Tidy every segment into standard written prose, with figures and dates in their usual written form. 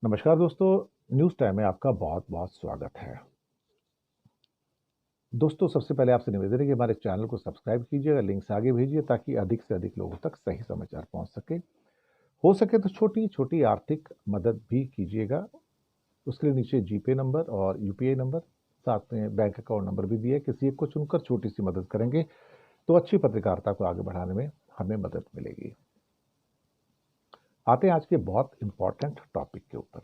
नमस्कार दोस्तों, news time में आपका बहुत-बहुत स्वागत है। दोस्तों, सबसे पहले आपसे निवेदन है कि हमारे चैनल को सब्सक्राइब कीजिएगा, लिंक्स आगे भेजिए ताकि अधिक से अधिक लोगों तक सही समाचार पहुंच सके। हो सके तो छोटी-छोटी आर्थिक मदद भी कीजिएगा। उसके लिए नीचे जीपे नंबर और यूपीआई नंबर, साथ में बैंक अकाउंट नंबर भी दिया है। किसी एक को चुनकर छोटी-सी मदद करेंगे, तो अच्छी पत्रकारिता को आगे बढ़ाने में हमें मदद मिलेगी। आते हैं आज के बहुत इंपॉर्टेंट टॉपिक के ऊपर।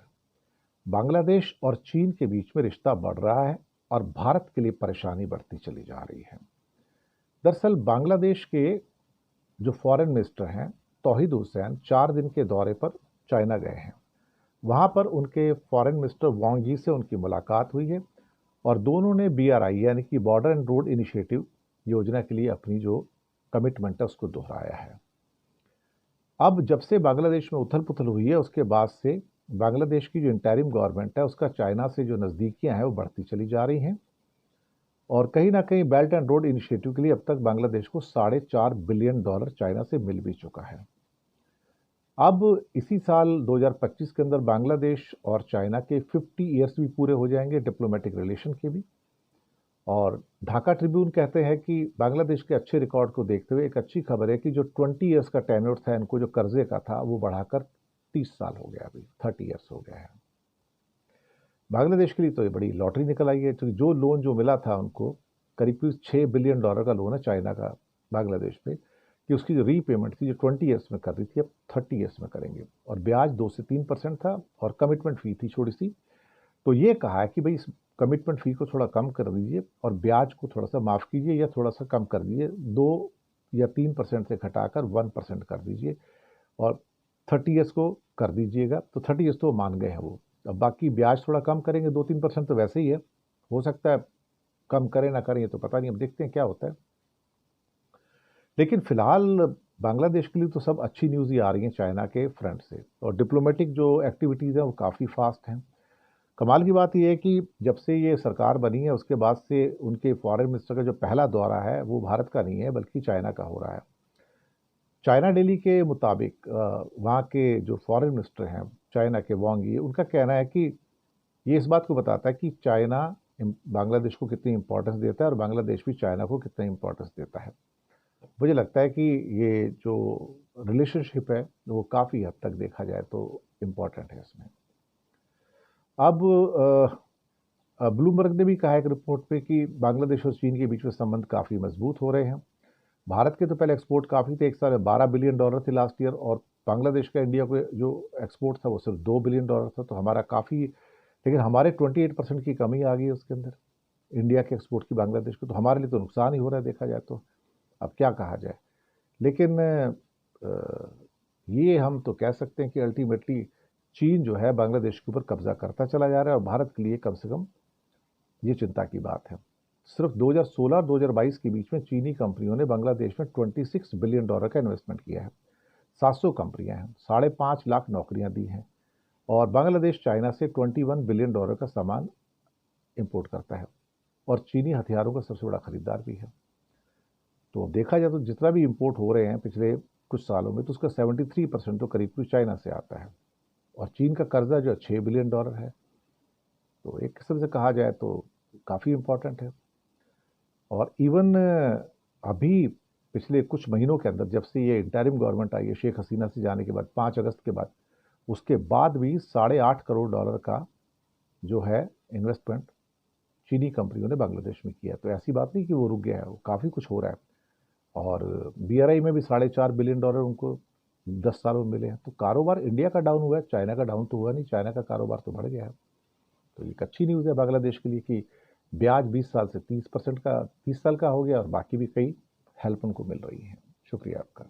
बांग्लादेश और चीन के बीच में रिश्ता बढ़ रहा है और भारत के लिए परेशानी बढ़ती चली जा रही है। दरअसल बांग्लादेश के जो फॉरेन मिनिस्टर हैं तौहीद हुसैन 4 दिन के दौरे पर चाइना गए हैं। वहां पर उनके फॉरेन मिनिस्टर वांग यी से उनकी मुलाकात हुई है और दोनों ने बीआरआई यानी कि बॉर्डर एंड रोड इनिशिएटिव योजना के लिए अपनी जो कमिटमेंट है उसको दोहराया है। अब जब से बांग्लादेश में उथल पुथल हुई है उसके बाद से बांग्लादेश की जो इंटरिम गवर्नमेंट है उसका चाइना से जो नज़दीकियां हैं वो बढ़ती चली जा रही हैं और कहीं ना कहीं बेल्ट एंड रोड इनिशिएटिव के लिए अब तक बांग्लादेश को $4.5 बिलियन चाइना से मिल भी चुका है। अब इसी साल 2025 के अंदर बांग्लादेश और चाइना के 50 ईयर्स भी पूरे हो जाएंगे डिप्लोमेटिक रिलेशन के भी। और ढाका ट्रिब्यून कहते हैं कि बांग्लादेश के अच्छे रिकॉर्ड को देखते हुए एक अच्छी खबर है कि जो 20 ईयर्स का टेन्योर था इनको जो कर्जे का था वो बढ़ाकर 30 साल हो गया, अभी 30 ईयर्स हो गया है। बांग्लादेश के लिए तो ये बड़ी लॉटरी निकल आई है क्योंकि जो लोन जो मिला था उनको करीब $6 बिलियन का लोन है चाइना का बांग्लादेश पे, कि उसकी जो रीपेमेंट थी जो 20 ईयर्स में कर रही थी अब 30 ईयर्स में करेंगे और ब्याज 2 से 3% था और कमिटमेंट फी थी छोटी सी। तो ये कहा है कि भाई इस कमिटमेंट फी को थोड़ा कम कर दीजिए और ब्याज को थोड़ा सा माफ़ कीजिए या थोड़ा सा कम कर दीजिए, 2 या 3% से घटाकर 1% कर दीजिए और 30 ईयर्स को कर दीजिएगा। तो 30 ईयर्स तो मान गए हैं वो। अब बाकी ब्याज थोड़ा कम करेंगे, 2-3% तो वैसे ही है, हो सकता है कम करें ना करें ये तो पता नहीं, अब देखते हैं क्या होता है। लेकिन फिलहाल बांग्लादेश के लिए तो सब अच्छी न्यूज़ ही आ रही है चाइना के फ्रंट से और डिप्लोमेटिक जो एक्टिविटीज़ हैं वो काफ़ी फास्ट हैं। कमाल की बात यह है कि जब से ये सरकार बनी है उसके बाद से उनके फॉरेन मिनिस्टर का जो पहला दौरा है वो भारत का नहीं है बल्कि चाइना का हो रहा है। चाइना डेली के मुताबिक वहाँ के जो फॉरेन मिनिस्टर हैं चाइना के वांग यी, उनका कहना है कि ये इस बात को बताता है कि चाइना बांग्लादेश को कितनी इंपॉर्टेंस देता है और बांग्लादेश भी चाइना को कितना इंपॉर्टेंस देता है। मुझे लगता है कि ये जो रिलेशनशिप है वो काफ़ी हद तक देखा जाए तो इम्पॉर्टेंट है इसमें। अब ब्लूमबर्ग ने भी कहा है एक रिपोर्ट पे कि बांग्लादेश और चीन के बीच में संबंध काफ़ी मजबूत हो रहे हैं। भारत के तो पहले एक्सपोर्ट काफ़ी थे, एक साल में $12 बिलियन थे लास्ट ईयर और बांग्लादेश का इंडिया को जो एक्सपोर्ट था वो सिर्फ $2 बिलियन था। तो हमारा काफ़ी, लेकिन हमारे 28% की कमी आ गई है उसके अंदर इंडिया के एक्सपोर्ट की बांग्लादेश को, तो हमारे लिए तो नुकसान ही हो रहा है देखा जाए तो। अब क्या कहा जाए, लेकिन ये हम तो कह सकते हैं कि अल्टीमेटली चीन जो है बांग्लादेश के ऊपर कब्जा करता चला जा रहा है और भारत के लिए कम से कम ये चिंता की बात है। सिर्फ 2016 और 2022 के बीच में चीनी कंपनियों ने बांग्लादेश में $26 बिलियन का इन्वेस्टमेंट किया है। 700 कंपनियां हैं, 5.5 लाख नौकरियां दी हैं और बांग्लादेश चाइना से $21 बिलियन का सामान इंपोर्ट करता है और चीनी हथियारों का सबसे बड़ा खरीदार भी है। तो देखा जाए तो जितना भी इंपोर्ट हो रहे हैं पिछले कुछ सालों में तो उसका 73% तो करीब चाइना से आता है और चीन का कर्जा जो $6 बिलियन है, तो एक किस्म से कहा जाए तो काफ़ी इम्पोर्टेंट है। और इवन अभी पिछले कुछ महीनों के अंदर जब से ये इंटरिम गवर्नमेंट आई है शेख हसीना से जाने के बाद 5 अगस्त के बाद, उसके बाद भी $8.5 करोड़ का जो है इन्वेस्टमेंट चीनी कंपनियों ने बांग्लादेश में किया। तो ऐसी बात नहीं कि वो रुक गया है, वो काफ़ी कुछ हो रहा है। और बीआरआई में भी $4.5 बिलियन उनको 10 सालों में मिले हैं। तो कारोबार इंडिया का डाउन हुआ है, चाइना का डाउन तो हुआ नहीं, चाइना का कारोबार तो बढ़ गया है। तो एक अच्छी न्यूज़ है बांग्लादेश के लिए कि ब्याज 20 साल से 30% का 30 साल का हो गया और बाकी भी कई हेल्प उनको मिल रही है। शुक्रिया आपका।